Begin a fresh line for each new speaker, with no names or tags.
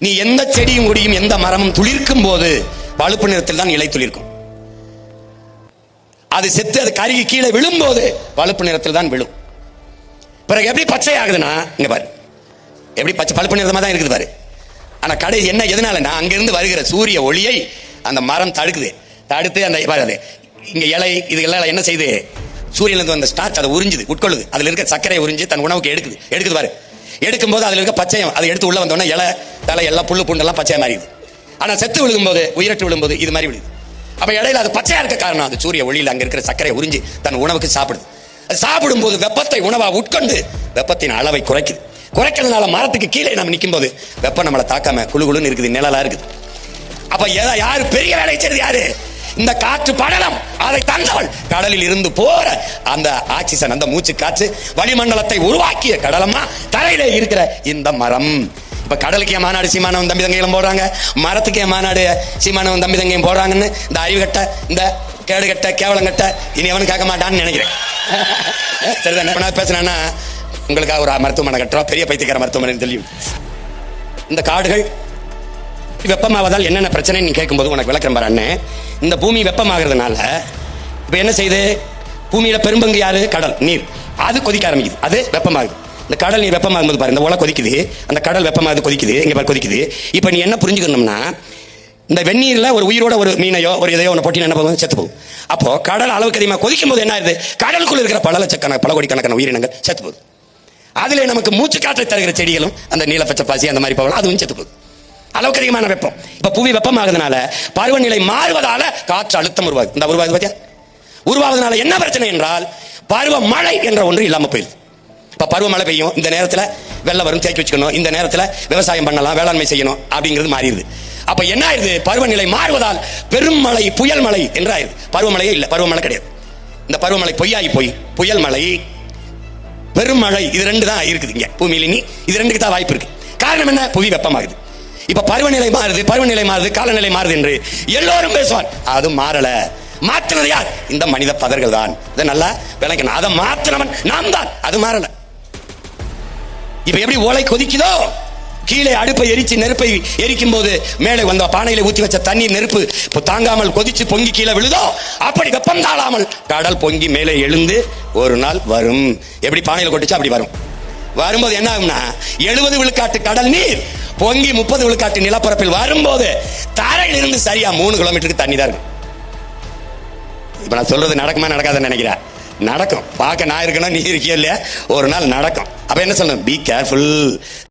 நீ எந்த செடியும் கொடியும் எந்த மரமும் துளிர்க்கும் போது பழுப்பு நிறத்தில் தான் இலை துளிர்க்கும். அது செத்து அது கருகி கீழே விழும்போது பழுப்பு நிறத்தில் தான் விழும். பிறகு எப்படி பச்சை ஆகுதுன்னா, இங்க பாரு, எப்படி பச்சை பழுப்பு நிறமா தான் இருக்குது பாரு. ஆனா கடை என்ன எதனாலன்னா, அங்கிருந்து வருகிற சூரிய ஒளியை அந்த மரம் தடுக்குது. தடுத்து அந்த பாரு, இங்க இலை இதுகெல்லாம் என்ன செய்யுது, சூரியனிலிருந்து வந்த ஸ்டார்ச் அதை உறிஞ்சுது, உட்கொள்ளுது. அதுல இருக்க சர்க்கரையை உறிஞ்சு தன் உணவுக்கு எடுக்குது பாரு. எடுக்கும் போது அதுல இருக்க பச்சையம் அதை எடுத்து உள்ள வந்தோடனே இலை தலை எல்லாம் புல்லு பூண்டெல்லாம் பச்சையா மாறிடுது. ஆனா செத்து விழுகும்போது, உயிரட்டு விழும்போது இது மாதிரி விழுது. அப்ப இடையில அது பச்சையா இருக்க காரணம், அது சூரிய ஒளியில் அங்க இருக்கிற சர்க்கரை உறிஞ்சி தன் உணவுக்கு சாப்பிடுது. அது சாப்பிடும் போது வெப்பத்தை உணவா உட்கொண்டு வெப்பத்தின் அளவை குறைக்குது. குறைக்கிறதுனால மரத்துக்கு கீழே நம்ம நிற்கும் போது வெப்பம் நம்மளை தாக்காம குழுகுழுன்னு இருக்குது, நிழலா இருக்குது. அப்ப யாரு பெரிய வேலை செய்யறது? யாரு? இந்த காற்று படலம் அதை தந்தவள். கடலில் இருந்து போற அந்த ஆக்சிஜன், அந்த மூச்சு காற்று வளிமண்டலத்தை உருவாக்கிய கடலமா தரையில இருக்கிற இந்த மரம். இப்ப கடலுக்கு என் மாநாடு சீமானவன் தம்பி தங்கைகளும் போடுறாங்க, மரத்துக்கு என் மாநாடு சீமானவன் தம்பி தங்கையும் போடுறாங்கன்னு இந்த அறிவு கட்ட, இந்த கேடு கட்ட, கேவலம் கட்ட இனி அவனு கேட்க மாட்டான்னு நினைக்கிறேன். சரிதான் பேசுனா உங்களுக்காக ஒரு மருத்துவமனை கட்டுறோம், பெரிய பைத்தியக்கார மருத்துவமனை தெரியும். இந்த காடுகள் வெப்பமாவதால் என்னென்ன பிரச்சனை நீ கேட்கும்போது உனக்கு விளக்கம் பாரு அண்ணே. இந்த பூமி வெப்பமாகிறதுனால இப்ப என்ன செய்யுது, பூமியில பெரும்பங்கு யாரு? கடல் நீர். அது கொதிக்க ஆரம்பிக்குது, அது வெப்பமாகுது. இந்த கடல் நீர் வெப்பமாகும் போது பாரு, இந்த உலை கொதிக்குது, அந்த கடல் வெப்பமாகுது, கொதிக்குது, இங்க பாரு கொதிக்குது. இப்ப நீ என்ன புரிஞ்சுக்கணும்னா, இந்த வெந்நீர்ல ஒரு உயிரோட ஒரு மீனையோ ஒரு இதையோ ஒன்று போட்டி என்ன போகும், செத்து போகும். அப்போ கடல் அளவுக்கு அதிகமாக கொதிக்கும் போது என்ன ஆகுது, கடலுக்குள்ள இருக்கிற பல லட்சக்கணக்கான பல கோடிக்கணக்கான உயிரினங்கள் செத்து போகுது. அதுல நமக்கு மூச்சு காற்றை தருகிற செடிகளும் அந்த நீல பச்சை பாசி அந்த மாதிரி போகலாம், அதுவும் செத்து போகுது. அளவுக்கு அதிகமான வெப்பம். இப்ப புவி வெப்பமாகுதுனால பருவநிலை மாறுவதால காற்று அழுத்தம் உருவாகுது. இந்த உருவாகுது பாத்தியா? உருவாகுதுனால என்ன பிரச்சனை என்றால், பருவமழை என்ற ஒன்று இல்லாம போயிடுது. இப்ப பருவமழை பெய்யும், இந்த நேரத்துல வெள்ளம் வரும், தேக்கி வச்சுக்கணும், இந்த நேரத்துல விவசாயம் பண்ணலாம், வேளாண்மை செய்யணும் அப்படிங்கிறது மாறிடுது. அப்ப என்ன ஆயிருது, பருவநிலை மாறுவதால் பெரும் மழை புயல் மழை என்று ஆயிருது. பருவமழையே இல்ல, பருவமழை கிடையாது. இந்த பருவமழை பொய்யாகி போய் புயல் மழை பெருமழை இது ரெண்டு தான் இருக்குது இங்க பூமியில. நீ இது ரெண்டுக்கு தான் வாய்ப்பு இருக்கு. காரணம் என்ன, புவி வெப்பமாகுது. இப்ப பருவநிலை மாறுது, பருவநிலை மாறுது, காலநிலை மாறுது என்று எல்லோரும் பேசுவார். அது மாறல. மாற்றினது யார்? இந்த மனித பதர்கள் தான். இதை நல்லா விளக்கணும். அதை மாற்றினவன் நாம் தான், அது மாறல. இப்ப எப்படி ஓலை கொதிக்குதோ, கீழே அடுப்பை எரிச்சு நெருப்பை எரிக்கும் போது மேலே வந்த பானையில ஊற்றி வச்ச தண்ணீர் நெருப்பு தாங்காமல் கொதிச்சு பொங்கி கீழே விழுதோ, அப்படி வெப்பம் தாழாமல் கடல் பொங்கி மேலே எழுந்து ஒரு நாள் வரும். எப்படி பானையில கொட்டிச்சா அப்படி வரும். வரும்போது என்ன ஆகும்னா, 70 விழுக்காட்டு கடல் நீர் பொங்கி 30 விழுக்காட்டு நிலப்பரப்பில் வரும்போது தரையில் இருந்து சரியா 3 கிலோமீட்டருக்கு தண்ணி தான் இருக்கும். இப்ப நான் சொல்றது நடக்குமா நடக்காதுன்னு நினைக்கிறேன். நடக்கும். பார்க்க நான் இருக்கணும், நீ இருக்கியோ இல்லையா, ஒரு நாள் நடக்கும். அப்ப என்ன சொல்லணும், பி கேர்ஃபுல்.